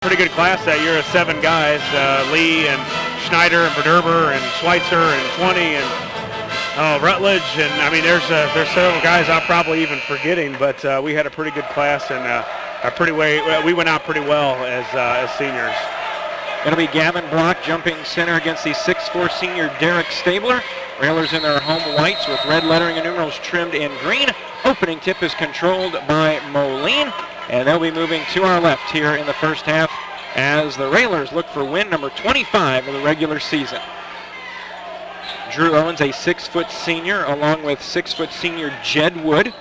Pretty good class that year of 7 guys, Lee and Schneider and Verderber and Schweitzer and 20 and Rutledge, and I mean there's several guys I'm probably even forgetting, but we had a pretty good class and we went out pretty well as seniors. It'll be Gavin Block jumping center against the 6'4" senior Derek Stabler. Railers in their home whites with red lettering and numerals trimmed in green. Opening tip is controlled by Moline, and they'll be moving to our left here in the first half as the Railers look for win number 25 of the regular season. Drew Owens, a 6' senior, along with 6' senior Jed Wood.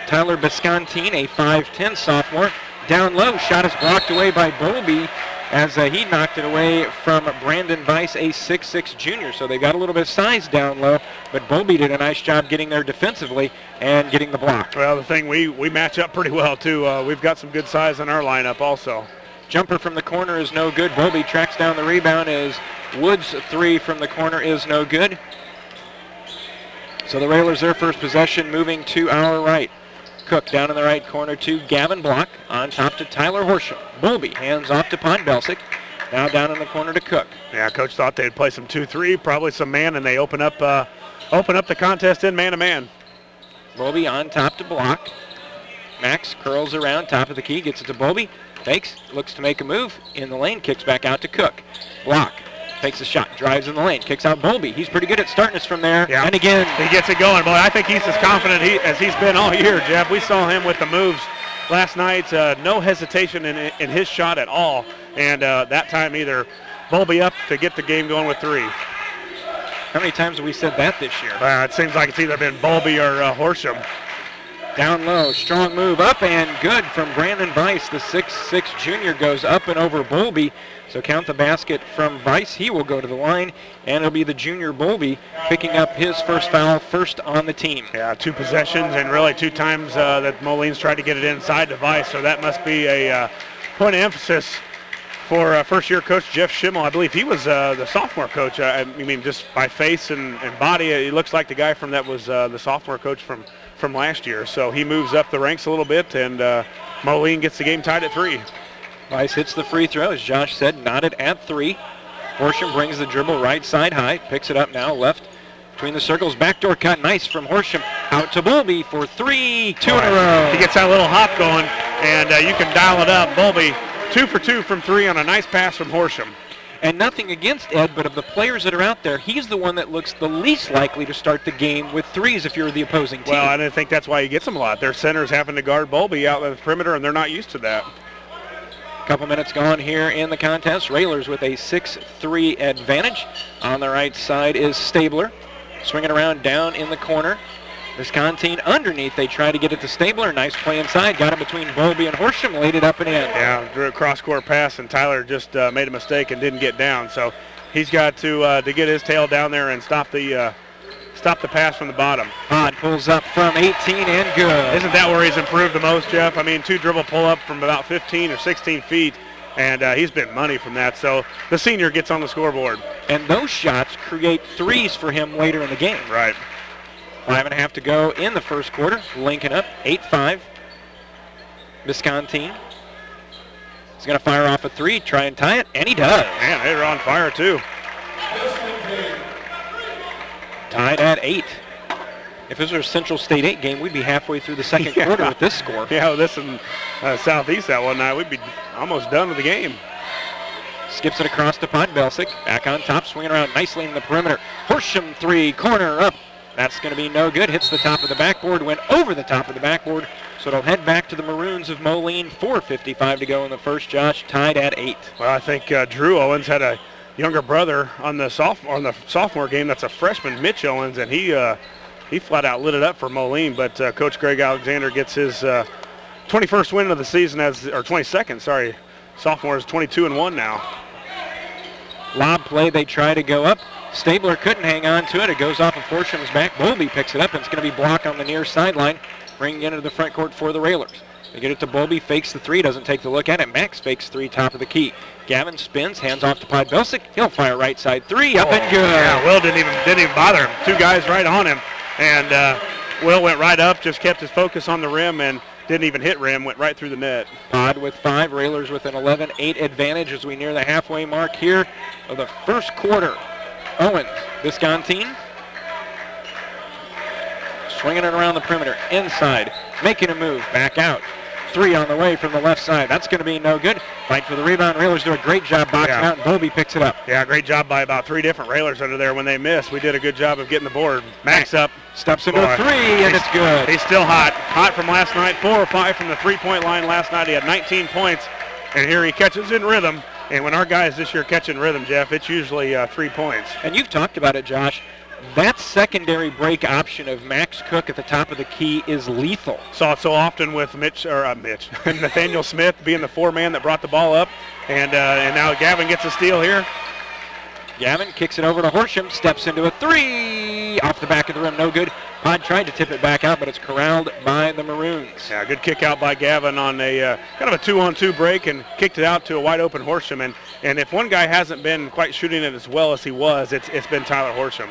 Tyler Biscontine, a 5'10" sophomore. Down low, shot is blocked away by Bowlby as he knocked it away from Brandon Weiss, a 6'6" junior. So they got a little bit of size down low, but Bowlby did a nice job getting there defensively and getting the block. Well, the thing, we match up pretty well, too. We've got some good size in our lineup also. Jumper from the corner is no good. Bowlby tracks down the rebound as Woods' 3 from the corner is no good. So the Railers, their first possession, moving to our right. Cook down in the right corner to Gavin Block. On top to Tyler Horsham. Bowlby hands off to Podbelsic. Now down in the corner to Cook. Yeah, Coach thought they'd play some 2-3, probably some man, and they open up the contest in man-to-man. Bowlby on top to Block. Max curls around, top of the key, gets it to Bowlby. Fakes, looks to make a move. In the lane, kicks back out to Cook. Block. Takes a shot, drives in the lane, kicks out Bowlby. He's pretty good at starting us from there. Yeah. And again, he gets it going. Boy, I think he's as confident as he's been all year, Jeff. We saw him with the moves last night. No hesitation in his shot at all. And that time either Bowlby up to get the game going with 3. How many times have we said that this year? It seems like it's either been Bowlby or Horsham. Down low, strong move up and good from Brandon Weiss. The 6'6" junior goes up and over Bowlby. So count the basket from Weiss. He will go to the line, and it'll be the junior Bowlby picking up his first foul, first on the team. Yeah, 2 possessions, and really 2 times that Moline's tried to get it inside to Weiss. So that must be a point of emphasis for first-year coach Jeff Schimmel. I believe he was the sophomore coach. I mean, just by face and body, he looks like the guy from that was the sophomore coach from last year. So he moves up the ranks a little bit, and Moline gets the game tied at 3. Weiss hits the free throw, as Josh said, knotted at 3. Horsham brings the dribble right side high, picks it up now, left between the circles, backdoor cut, nice from Horsham, out to Bowlby for 3, 2 in a row. He gets that little hop going, and you can dial it up. Bowlby 2 for 2 from 3 on a nice pass from Horsham. And nothing against Ed, but of the players that are out there, he's the one that looks the least likely to start the game with 3s if you're the opposing team. Well, I think that's why he gets them a lot. Their center's having to guard Bowlby out on the perimeter, and they're not used to that. Couple minutes gone here in the contest. Railers with a 6-3 advantage. On the right side is Stabler. Swinging around down in the corner. Viscontine underneath. They try to get it to Stabler. Nice play inside. Got it between Bowlby and Horsham. Laid it up and in. Yeah, drew a cross-court pass, and Tyler just made a mistake and didn't get down. So he's got to get his tail down there and stop the pass from the bottom. Pod pulls up from 18 and good. Isn't that where he's improved the most, Jeff? I mean, 2 dribble pull up from about 15 or 16 feet, and he's been money from that. So the senior gets on the scoreboard. And those shots create 3s for him later in the game. Right. 5.5 to go in the first quarter. Lincoln up 8-5. Viscontine is going to fire off a 3, try and tie it, and he does. Man, they're on fire too. Tied at 8. If this was a Central State 8 game, we'd be halfway through the second quarter with this score. Yeah, this in Southeast that one night, we'd be almost done with the game. Skips it across to Podbelsic. Back on top, swinging around nicely in the perimeter. Horsham 3, corner up. That's going to be no good. Hits the top of the backboard, went over the top of the backboard. So it'll head back to the Maroons of Moline. 4:55 to go in the first, Josh, tied at 8. Well, I think Drew Owens had a younger brother on the sophomore game. That's a freshman, Mitch Owens, and he flat out lit it up for Moline. But Coach Greg Alexander gets his 21st win of the season, or 22nd, sorry. Sophomore is 22-1 now. Lob play, they try to go up. Stabler couldn't hang on to it. It goes off of Horsham's back. Bowlby picks it up, and it's going to be blocked on the near sideline, bringing it into the front court for the Railers. They get it to Bowlby, fakes the 3, doesn't take the look at it. Max fakes 3, top of the key. Gavin spins, hands off to Podbelsic. He'll fire right side 3, up and good. Yeah, Will didn't even bother him. 2 guys right on him, and Will went right up, just kept his focus on the rim, and didn't even hit rim, went right through the net. Pod with 5, Railers with an 11-8 advantage as we near the halfway mark here of the first quarter. Owens, Viscontine, swinging it around the perimeter, inside, making a move, back out. 3 on the way from the left side. That's going to be no good. Fight for the rebound. Railers do a great job boxing out, and Bowlby picks it up. Yeah, great job by about 3 different Railers under there when they missed. We did a good job of getting the board. Max up. Steps into a 3, and it's good. He's still hot. Hot from last night. 4 or 5 from the three-point line last night. He had 19 points, and here he catches in rhythm. And when our guys this year catch in rhythm, Jeff, it's usually 3 points. And you've talked about it, Josh. That secondary break option of Max Cook at the top of the key is lethal. Saw it so often with Nathaniel Smith being the 4-man that brought the ball up. And now Gavin gets a steal here. Gavin kicks it over to Horsham, steps into a 3, off the back of the rim, no good. Pod tried to tip it back out, but it's corralled by the Maroons. Yeah, good kick out by Gavin on a kind of a 2-on-2 break and kicked it out to a wide open Horsham. And if one guy hasn't been quite shooting it as well as he was, it's been Tyler Horsham.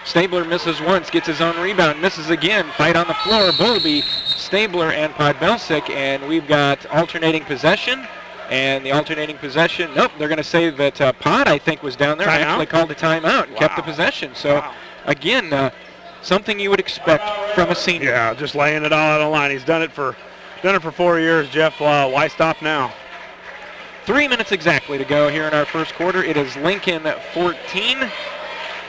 Stabler misses once, gets his own rebound, misses again. Fight on the floor, Bowlby, Stabler, and Podbelsic, and we've got alternating possession. And the alternating possession, nope, they're going to say that Pod, I think, was down there and actually called a timeout and kept the possession. So, again, something you would expect from a senior. Yeah, just laying it all on the line. He's done it for 4 years, Jeff. Why stop now? 3 minutes exactly to go here in our first quarter. It is Lincoln 14.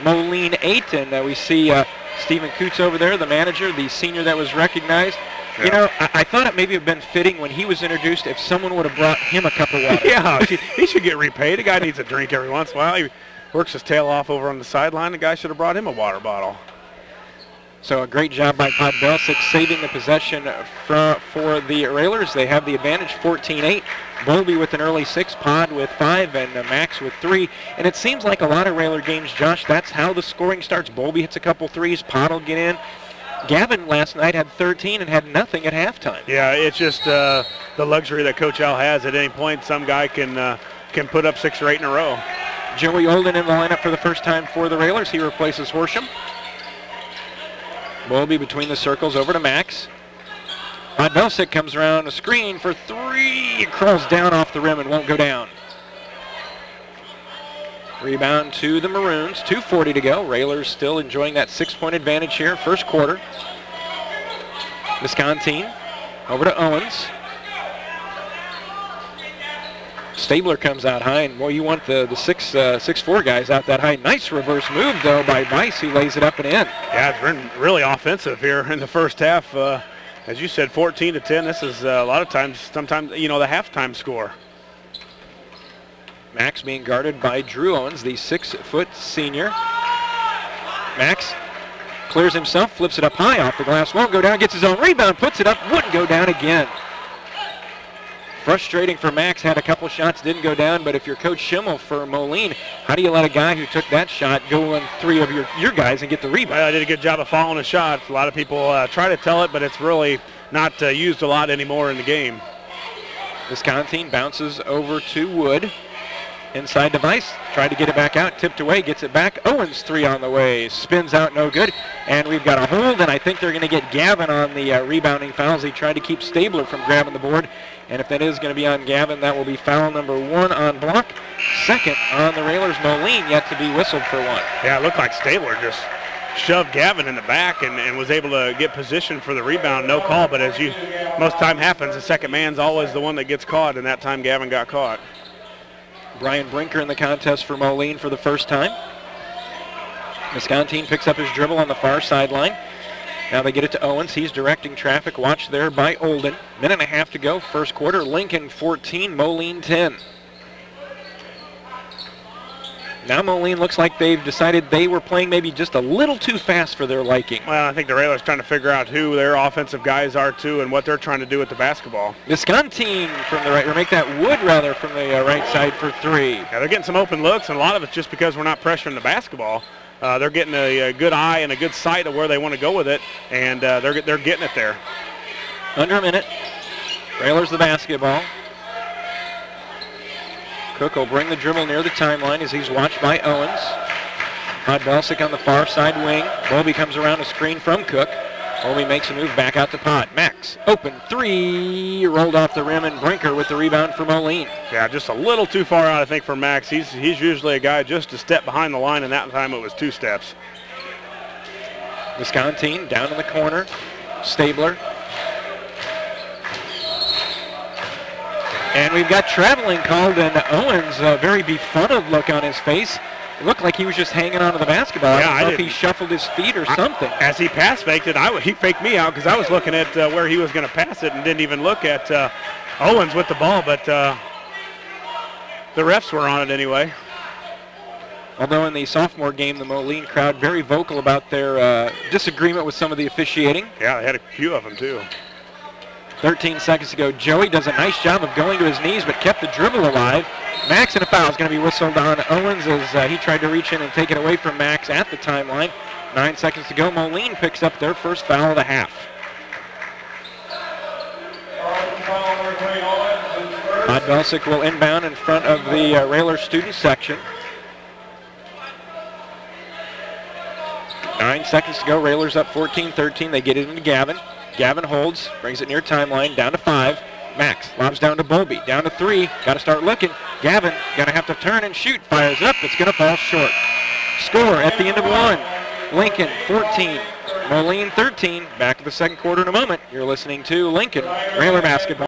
Moline 8, and we see Stephen Coots over there, the manager, the senior that was recognized. Yeah. You know, I thought it maybe have been fitting when he was introduced if someone would have brought him a cup of water. Yeah, he should get repaid. The guy needs a drink every once in a while. He works his tail off over on the sideline. The guy should have brought him a water bottle. So a great job by Podbelsic saving the possession for the Railers. They have the advantage, 14-8. Bowlby with an early 6, Pod with 5, and Max with 3. And it seems like a lot of Railer games, Josh, that's how the scoring starts. Bowlby hits a couple threes, Pod will get in. Gavin last night had 13 and had nothing at halftime. Yeah, it's just the luxury that Coach Al has. At any point, some guy can put up 6 or 8 in a row. Joey Olden in the lineup for the first time for the Railers. He replaces Horsham. Bowlby between the circles over to Max. Podbelsic comes around a screen for 3. It crawls down off the rim and won't go down. Rebound to the Maroons. 2:40 to go. Railers still enjoying that 6-point advantage here. First quarter. Viscontine over to Owens. Stabler comes out high, and boy, you want the 6'4" guys out that high. Nice reverse move, though, by Vice, who lays it up and in. Yeah, it's been really offensive here in the first half. As you said, 14-10. This is a lot of times, sometimes, the halftime score. Max being guarded by Drew Owens, the 6-foot senior. Max clears himself, flips it up high off the glass, won't go down, gets his own rebound, puts it up, wouldn't go down again. Frustrating for Max, had a couple shots, didn't go down, but if you're Coach Schimmel for Moline, how do you let a guy who took that shot go on 3 of your guys and get the rebound? Well, I did a good job of following a shot. A lot of people try to tell it, but it's really not used a lot anymore in the game. Viscontine bounces over to Wood. Inside device, tried to get it back out, tipped away, gets it back. Owens 3 on the way, spins out, no good. And we've got a hold, and I think they're going to get Gavin on the rebounding fouls. He tried to keep Stabler from grabbing the board. And if that is going to be on Gavin, that will be foul number 1 on Block. Second on the Railers. Moline yet to be whistled for 1. Yeah, it looked like Stabler just shoved Gavin in the back and was able to get position for the rebound. No call, but as most time happens, the second man's always the one that gets caught, and that time Gavin got caught. Brian Brinker in the contest for Moline for the first time. Viscontine picks up his dribble on the far sideline. Now they get it to Owens. He's directing traffic. Watched there by Olden. Minute and a half to go. First quarter. Lincoln 14, Moline 10. Now Moline looks like they've decided they were playing maybe just a little too fast for their liking. Well, I think the Railers trying to figure out who their offensive guys are too and what they're trying to do with the basketball. Viscontine from the right, or make that Wood rather from the right side for 3. Yeah, they're getting some open looks, and a lot of it's just because we're not pressuring the basketball. They're getting a good eye and a good sight of where they want to go with it, and they're getting it there. Under a minute. Railers the basketball. Cook will bring the dribble near the timeline as he's watched by Owens. Podbelsic on the far side wing. Bowlby comes around a screen from Cook. Colby makes a move back out to Pod. Max, open three, rolled off the rim, and Brinker with the rebound for Moline. Yeah, just a little too far out, I think, for Max. He's usually a guy just a step behind the line, and that time it was 2 steps. Viscontine down in the corner. Stabler. And we've got traveling called, and Owens, a very befuddled look on his face. It looked like he was just hanging onto the basketball. Yeah, I don't know if he shuffled his feet or something. As he pass faked it, he faked me out because I was looking at where he was going to pass it and didn't even look at Owens with the ball, but the refs were on it anyway. Although in the sophomore game, the Moline crowd very vocal about their disagreement with some of the officiating. Yeah, they had a few of them too. 13 seconds to go. Joey does a nice job of going to his knees, but kept the dribble alive. Max, and a foul is going to be whistled on Owens as he tried to reach in and take it away from Max at the timeline. 9 seconds to go. Moline picks up their first foul of the half. Todd Belsick will inbound in front of the Railer student section. 9 seconds to go. Railers up 14-13. They get it into Gavin. Gavin holds, brings it near timeline, down to 5. Max lobs down to Bowlby, down to 3. Got to start looking. Gavin gonna have to turn and shoot. Fires up. It's gonna fall short. Score at the end of 1. Lincoln 14, Moline 13. Back to the second quarter in a moment. You're listening to Lincoln Railer basketball.